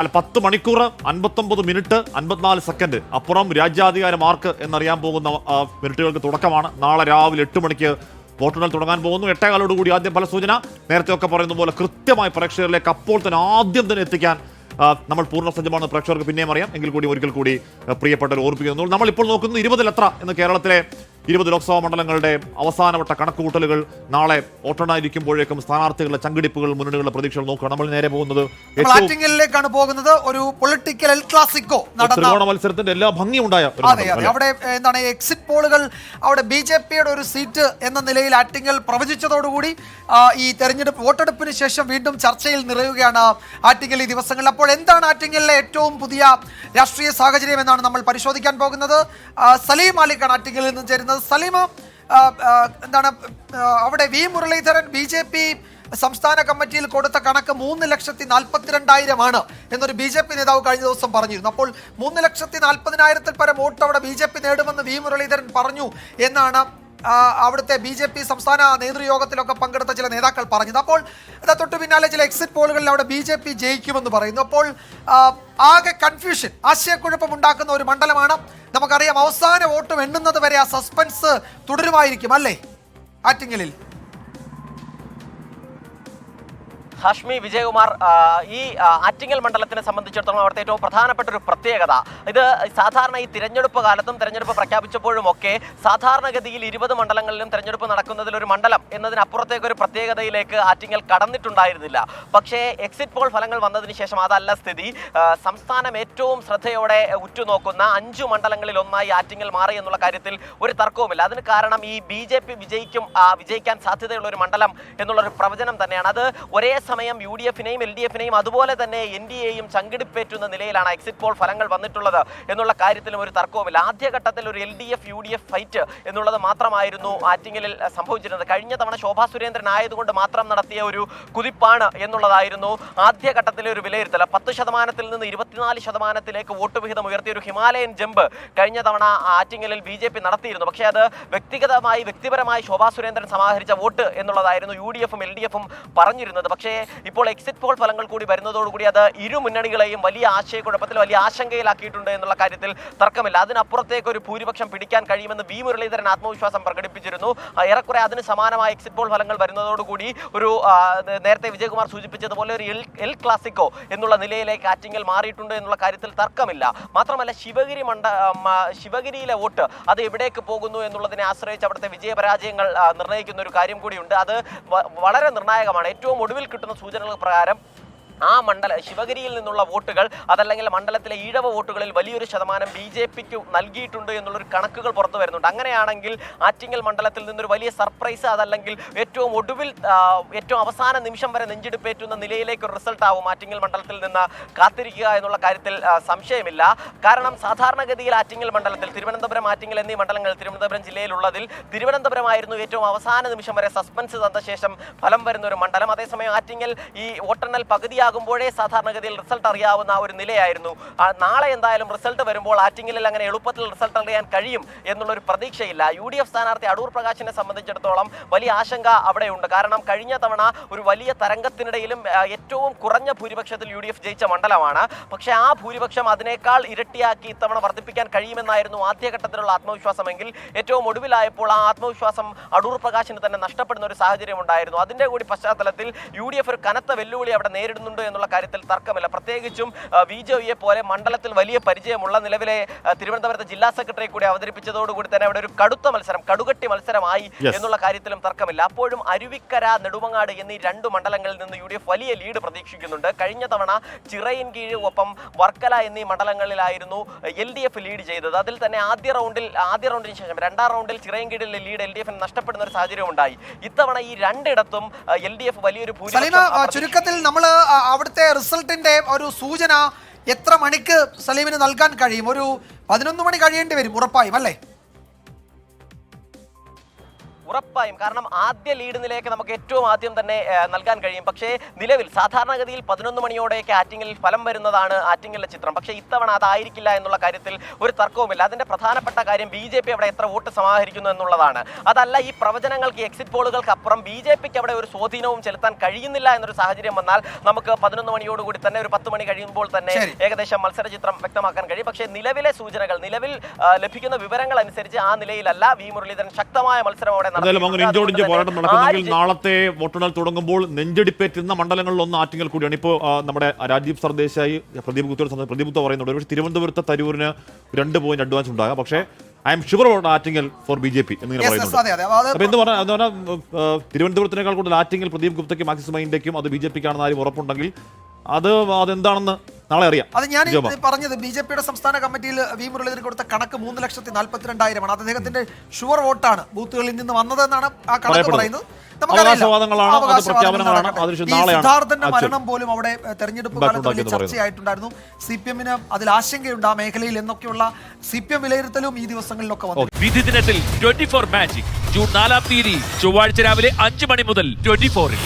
അല്ല 10 മണിക്കൂർ 59 minute 54 second അപ്പുറം രാജ്യാധികാരം ആർക്ക് എന്നറിയാൻ പോകുന്ന മിനിറ്റുകൾക്ക് തുടക്കമാണ്. നാളെ രാവിലെ 8 മണിക്ക് വോട്ടെണ്ണൽ തുടങ്ങാൻ പോകുന്നു. 8:15 കൂടി ആദ്യം പല സൂചന. നേരത്തെ ഒക്കെ പറയുന്ന പോലെ കൃത്യമായി പ്രേക്ഷകരിലേക്ക് അപ്പോൾ തന്നെ ആദ്യം തന്നെ എത്തിക്കാൻ നമ്മൾ പൂർണ്ണ സജ്ജമാണ്. പ്രേക്ഷകർക്ക് പിന്നെയും അറിയാം. എങ്കിൽ കൂടി ഒരിക്കൽ കൂടി പ്രിയപ്പെട്ടവർ ഓർപ്പിക്കുന്നു. നമ്മളിപ്പോൾ നോക്കുന്നു 20-ൽ എത്ര എന്ന് കേരളത്തിലെ 20 ലോക്സഭാ മണ്ഡലങ്ങളുടെ അവസാനവട്ട കണക്കുകൂട്ടലുകൾ. നാളെ വോട്ടെണ്ണായിരിക്കുമ്പോഴേക്കും സ്ഥാനാർത്ഥികളുടെ ചങ്കിടിപ്പുകൾ, മുന്നണികളുടെ പ്രതീക്ഷകൾ നോക്കുക. നമ്മൾ നേരെ പോകുന്നത് ആറ്റിങ്ങലിലേക്കാണ് പോകുന്നത്. ഒരു പൊളിറ്റിക്കൽ എൽ ക്ലാസിക്കോ ത്രികോണ മത്സരത്തിന്റെ എല്ലാ ഭംഗിയുണ്ടായ അവിടെ എന്താണ് എക്സിറ്റ് പോളുകൾ അവിടെ BJP-യുടെ ഒരു സീറ്റ് എന്ന നിലയിൽ ആറ്റിങ്ങൽ പ്രവചിച്ചതോടുകൂടി ഈ തെരഞ്ഞെടുപ്പ് വോട്ടെടുപ്പിന് ശേഷം വീണ്ടും ചർച്ചയിൽ നിറയുകയാണ് ആറ്റിങ്ങൽ ഈ ദിവസങ്ങളിൽ. അപ്പോൾ എന്താണ് ആറ്റിങ്ങലിലെ ഏറ്റവും പുതിയ രാഷ്ട്രീയ സാഹചര്യം എന്നാണ് നമ്മൾ പരിശോധിക്കാൻ പോകുന്നത്. സലീം മാലിക്കാണ് ആറ്റിങ്ങലിൽ നിന്ന് ചേരുന്നത്. സലീം, എന്താണ് അവിടെ മുരളീധരൻ BJP സംസ്ഥാന കമ്മിറ്റിയിൽ കൊടുത്ത കണക്ക് 3,42,000 എന്നൊരു BJP നേതാവ് കഴിഞ്ഞ ദിവസം പറഞ്ഞിരുന്നു. അപ്പോൾ 3,40,000-ൽ പരം വോട്ട് അവിടെ BJP നേടുമെന്ന് മുരളീധരൻ പറഞ്ഞു എന്നാണ് അവിടുത്തെ BJP സംസ്ഥാന നേതൃയോഗത്തിലൊക്കെ പങ്കെടുത്ത ചില നേതാക്കൾ പറഞ്ഞത്. അപ്പോൾ തൊട്ടു പിന്നാലെ ചില എക്സിറ്റ് പോളുകളിൽ അവിടെ BJP ജയിക്കുമെന്ന് പറയുന്നു. അപ്പോൾ ആകെ കൺഫ്യൂഷൻ, ആശയക്കുഴപ്പം ഉണ്ടാക്കുന്ന ഒരു മണ്ഡലമാണ്. നമുക്കറിയാം അവസാന വോട്ട് എണ്ണുന്നത് വരെ ആ സസ്പെൻസ് തുടരുമായിരിക്കും അല്ലേ ആറ്റിങ്ങലിൽ? ഹാഷ്മി വിജയകുമാർ, ഈ ആറ്റിങ്ങൽ മണ്ഡലത്തിനെ സംബന്ധിച്ചിടത്തോളം അവിടുത്തെ ഏറ്റവും പ്രധാനപ്പെട്ട ഒരു പ്രത്യേകത, ഇത് സാധാരണ ഈ തിരഞ്ഞെടുപ്പ് കാലത്തും തെരഞ്ഞെടുപ്പ് പ്രഖ്യാപിച്ചപ്പോഴും ഒക്കെ സാധാരണഗതിയിൽ 20 മണ്ഡലങ്ങളിലും തെരഞ്ഞെടുപ്പ് നടക്കുന്നതിൽ ഒരു മണ്ഡലം എന്നതിനപ്പുറത്തേക്ക് ഒരു പ്രത്യേകതയിലേക്ക് ആറ്റിങ്ങൽ കടന്നിട്ടുണ്ടായിരുന്നില്ല. പക്ഷേ എക്സിറ്റ് പോൾ ഫലങ്ങൾ വന്നതിന് ശേഷം അതല്ല സ്ഥിതി. സംസ്ഥാനം ഏറ്റവും ശ്രദ്ധയോടെ ഉറ്റുനോക്കുന്ന 5 മണ്ഡലങ്ങളിൽ ഒന്നായി ആറ്റിങ്ങൽ മാറി എന്നുള്ള കാര്യത്തിൽ ഒരു തർക്കവുമില്ല. അതിന് കാരണം ഈ BJP വിജയിക്കാൻ സാധ്യതയുള്ള ഒരു മണ്ഡലം എന്നുള്ളൊരു പ്രവചനം തന്നെയാണ്. അത് ഒരേ സമയം UDF-നെയും LDF-നെയും അതുപോലെ തന്നെ NDA-യും ചങ്കിടിപ്പേറ്റുന്ന നിലയിലാണ് എക്സിറ്റ് പോൾ ഫലങ്ങൾ വന്നിട്ടുള്ളത് എന്നുള്ള കാര്യത്തിലും ഒരു തർക്കവുമില്ല. ആദ്യഘട്ടത്തിൽ ഒരു LDF-UDF ഫൈറ്റ് എന്നുള്ളത് മാത്രമായിരുന്നു ആറ്റിങ്ങലിൽ സംഭവിച്ചിരുന്നത്. കഴിഞ്ഞ തവണ ശോഭാ സുരേന്ദ്രൻ ആയതുകൊണ്ട് മാത്രം നടത്തിയ ഒരു കുതിപ്പാണ് എന്നുള്ളതായിരുന്നു ആദ്യഘട്ടത്തിലെ ഒരു വിലയിരുത്തൽ. 10% നിന്ന് 24% വോട്ട് വിഹിതം ഉയർത്തിയ ഒരു ഹിമാലയൻ ജമ്പ് കഴിഞ്ഞ തവണ ആറ്റിങ്ങലിൽ BJP നടത്തിയിരുന്നു. പക്ഷേ അത് വ്യക്തിപരമായി ശോഭാ സുരേന്ദ്രൻ സമാഹരിച്ച വോട്ട് എന്നുള്ളതായിരുന്നു UDF-ഉം LDF-ഉം പറഞ്ഞിരുന്നത്. പക്ഷേ ഇപ്പോൾ എക്സിറ്റ് പോൾ ഫലങ്ങൾ കൂടി വരുന്നതോടുകൂടി അത് ഇരു മുന്നണികളെയും വലിയ ആശയക്കുഴപ്പത്തിൽ, വലിയ ആശങ്കയിലാക്കിയിട്ടുണ്ട് എന്നുള്ള കാര്യത്തിൽ തർക്കമില്ല. അതിനപ്പുറത്തേക്ക് ഒരു ഭൂരിപക്ഷം പിടിക്കാൻ കഴിയുമെന്ന് മുരളീധരൻ ആത്മവിശ്വാസം പ്രകടിപ്പിച്ചിരുന്നു. ഏറെക്കുറെ അതിന് സമാനമായ എക്സിറ്റ് പോൾ ഫലങ്ങൾ വരുന്നതോടുകൂടി ഒരു നേരത്തെ വിജയകുമാർ സൂചിപ്പിച്ചതുപോലെ ഒരു എൽ ക്ലാസിക്കോ എന്നുള്ള നിലയിലേക്ക് ആറ്റിങ്ങൽ മാറിയിട്ടുണ്ട് എന്നുള്ള കാര്യത്തിൽ തർക്കമില്ല. മാത്രമല്ല ശിവഗിരിയിലെ വോട്ട് അത് എവിടേക്ക് പോകുന്നു എന്നുള്ളതിനെ ആശ്രയിച്ച് അവിടുത്തെ വിജയപരാജയങ്ങൾ നിർണ്ണയിക്കുന്ന ഒരു കാര്യം കൂടിയുണ്ട്. അത് വളരെ നിർണായകമാണ്. ഏറ്റവും ഒടുവിൽ കിട്ടുന്ന സൂചനകൾ പ്രകാരം ആ ശിവഗിരിയിൽ നിന്നുള്ള വോട്ടുകൾ, അതല്ലെങ്കിൽ മണ്ഡലത്തിലെ ഈഴവ വോട്ടുകളിൽ വലിയൊരു ശതമാനം BJP-ക്ക് നൽകിയിട്ടുണ്ട് എന്നുള്ളൊരു കണക്കുകൾ പുറത്തു വരുന്നുണ്ട്. അങ്ങനെയാണെങ്കിൽ ആറ്റിങ്ങൽ മണ്ഡലത്തിൽ നിന്നൊരു വലിയ സർപ്രൈസ്, അതല്ലെങ്കിൽ ഏറ്റവും ഒടുവിൽ ഏറ്റവും അവസാന നിമിഷം വരെ നെഞ്ചിടിപ്പേറ്റുന്ന നിലയിലേക്ക് ഒരു റിസൾട്ട് ആവും ആറ്റിങ്ങൽ മണ്ഡലത്തിൽ നിന്ന് കാത്തിരിക്കുക എന്നുള്ള കാര്യത്തിൽ സംശയമില്ല. കാരണം സാധാരണഗതിയിൽ ആറ്റിങ്ങൽ മണ്ഡലത്തിൽ തിരുവനന്തപുരം, ആറ്റിങ്ങൽ എന്നീ മണ്ഡലങ്ങൾ തിരുവനന്തപുരം ജില്ലയിലുള്ളതിൽ തിരുവനന്തപുരമായിരുന്നു ഏറ്റവും അവസാന നിമിഷം വരെ സസ്പെൻസ് തന്ന ശേഷം ഫലം വരുന്ന ഒരു മണ്ഡലം. അതേസമയം ആറ്റിങ്ങൽ ഈ വോട്ടെണ്ണൽ പകുതിയാകുമ്പോഴേ സാധാരണഗതിയിൽ റിസൾട്ട് അറിയാവുന്ന ഒരു നിലയായിരുന്നു. നാളെ എന്തായാലും റിസൾട്ട് വരുമ്പോൾ ആറ്റിങ്ങലിൽ അങ്ങനെ എളുപ്പത്തിൽ റിസൾട്ട് അറിയാൻ കഴിയും എന്നുള്ളൊരു പ്രതീക്ഷയില്ല. UDF സ്ഥാനാർത്ഥി അടൂർ പ്രകാശിനെ സംബന്ധിച്ചിടത്തോളം വലിയ ആശങ്ക അവിടെയുണ്ട്. കാരണം കഴിഞ്ഞ തവണ ഒരു വലിയ തരംഗത്തിനിടയിലും ഏറ്റവും കുറഞ്ഞ ഭൂരിപക്ഷത്തിൽ UDF ജയിച്ച മണ്ഡലമാണ്. പക്ഷേ ആ ഭൂരിപക്ഷം അതിനേക്കാൾ ഇരട്ടിയാക്കി ഇത്തവണ വർദ്ധിപ്പിക്കാൻ കഴിയുമെന്നായിരുന്നു ആദ്യഘട്ടത്തിലുള്ള ആത്മവിശ്വാസമെങ്കിൽ ഏറ്റവും ഒടുവിലായപ്പോൾ ആ ആത്മവിശ്വാസം അടൂർ പ്രകാശിന് തന്നെ നഷ്ടപ്പെടുന്ന ഒരു സാഹചര്യം ഉണ്ടായിരുന്നു. അതിന്റെ കൂടി പശ്ചാത്തലത്തിൽ UDF ഒരു കനത്ത വെല്ലുവിളി അവിടെ നേരിടുന്നുണ്ട് എന്നുള്ള കാര്യത്തിൽ തർക്കമില്ല. പ്രത്യേകിച്ചും VJOയെ പോലെ മണ്ഡലത്തിൽ വലിയ പരിചയമുള്ള നിലവിലെ തിരുവനന്തപുരത്തെ ജില്ലാ സെക്രട്ടറി കൂടി അവതരിപ്പിച്ചതോടുകൂടി തന്നെ അവിടെ ഒരു കടുകട്ടി മത്സരമായി എന്നുള്ള കാര്യത്തിലും തർക്കമില്ല. അപ്പോഴും അരുവിക്കര, നെടുമങ്ങാട് എന്നീ 2 മണ്ഡലങ്ങളിൽ നിന്ന് UDF വലിയ ലീഡ് പ്രതീക്ഷിക്കുന്നുണ്ട്. കഴിഞ്ഞ തവണ ചിറയിൻകീഴ്, ഒപ്പം വർക്കല എന്നീ മണ്ഡലങ്ങളിലായിരുന്നു LDF ലീഡ് ചെയ്തത്. അതിൽ തന്നെ ആദ്യ റൗണ്ടിന് ശേഷം 2ാം റൗണ്ടിൽ ചിറയിൻകീഴിലെ ലീഡ് LDF നഷ്ടപ്പെടുന്ന ഒരു സാഹചര്യം ഉണ്ടായി. ഇത്തവണ ഈ 2ഇടത്തും LDF വലിയൊരു ഭൂരിപക്ഷം. ചുരുക്കത്തിൽ നമ്മൾ അവിടുത്തെ റിസൾട്ടിന്റെ ഒരു സൂചന എത്ര മണിക്ക് സലീമിന് നൽകാൻ കഴിയും? ഒരു 11 മണി കഴിയേണ്ടി വരും ഉറപ്പായും അല്ലേ? ഉറപ്പായും. കാരണം ആദ്യ ലീഡ് നിലയൊക്കെ നമുക്ക് ഏറ്റവും ആദ്യം തന്നെ നൽകാൻ കഴിയും. പക്ഷേ നിലവിൽ സാധാരണഗതിയിൽ 11 മണിയോടെയൊക്കെ ആറ്റിങ്ങലിൽ ഫലം വരുന്നതാണ് ആറ്റിങ്ങലിലെ ചിത്രം. പക്ഷേ ഇത്തവണ അതായിരിക്കില്ല എന്നുള്ള കാര്യത്തിൽ ഒരു തർക്കവുമില്ല. അതിന്റെ പ്രധാനപ്പെട്ട കാര്യം BJP അവിടെ എത്ര വോട്ട് സമാഹരിക്കുന്നു എന്നുള്ളതാണ്. അതല്ല, ഈ പ്രവചനങ്ങൾക്ക് എക്സിറ്റ് പോളുകൾക്ക് അപ്പുറം BJPക്ക് അവിടെ ഒരു സ്വാധീനവും ചെലുത്താൻ കഴിയുന്നില്ല എന്നൊരു സാഹചര്യം വന്നാൽ നമുക്ക് 11 മണിയോടുകൂടി തന്നെ ഒരു 10 മണി കഴിയുമ്പോൾ തന്നെ ഏകദേശം മത്സര ചിത്രം വ്യക്തമാക്കാൻ കഴിയും. പക്ഷേ നിലവിലെ സൂചനകൾ, നിലവിൽ ലഭിക്കുന്ന വിവരങ്ങൾ അനുസരിച്ച് ആ നിലയിലല്ല. വി മുരളീധരൻ ശക്തമായ മത്സരം അവിടെ നടക്കുന്നെങ്കിൽ നാളത്തെ വോട്ടെണ്ണൽ തുടങ്ങുമ്പോൾ നെഞ്ചടിപ്പേറ്റുന്ന മണ്ഡലങ്ങളിലൊന്ന് ആറ്റിങ്ങൽ കൂടിയാണ്. ഇപ്പോൾ നമ്മുടെ രാജീവ് സർദേശായി പ്രദീപ് ഗുപ്ത പറയുന്നുണ്ട് പക്ഷേ തിരുവനന്തപുരത്തെ തരൂരിന് 2 പോയിന്റ് അഡ്വാൻസ് ഉണ്ടാകാം. പക്ഷേ I am sure about Attingal for BJP എന്നിങ്ങനെ പറയുന്നുണ്ട്. അപ്പൊ എന്ത് പറഞ്ഞാൽ തിരുവനന്തപുരത്തിനേക്കാൾ കൂടുതൽ ആറ്റിങ്ങൽ പ്രദീപ് ഗുപ്തയ്ക്കും മാർക്സിസ്റ്റ് മൈൻഡിലേക്കും അത് BJP ക്കാണെന്ന് ആരും ഉറപ്പുണ്ടെങ്കിൽ അതെന്താണെന്ന് നാളെ അറിയാം. അത് ഞാൻ പറഞ്ഞത് BJPയുടെ സംസ്ഥാന കമ്മിറ്റിയിൽ വി മുരളീധരൻ കൊടുത്ത കണക്ക് 3,42,000 ആണ്. അത് അദ്ദേഹത്തിന്റെ ഷുവർ വോട്ടാണ് ബൂത്തുകളിൽ നിന്ന് വന്നതെന്നാണ് ആ കണക്ക് പറയുന്നത്. സിദ്ധാർത്ഥന്റെ മരണം പോലും അവിടെ തെരഞ്ഞെടുപ്പ് കാലത്ത് വലിയ ചർച്ചയായിട്ടുണ്ടായിരുന്നു. CPM-ന് അതിൽ ആശങ്കയുണ്ട് ആ മേഖലയിൽ എന്നൊക്കെയുള്ള CPM വിലയിരുത്തലും ഈ ദിവസങ്ങളിലൊക്കെ വന്നു. വിധി ദിനത്തിൽ 24 മാജിക് ജൂൺ 4 ചൊവ്വാഴ്ച രാവിലെ 5 മണി മുതൽ 24-ൽ.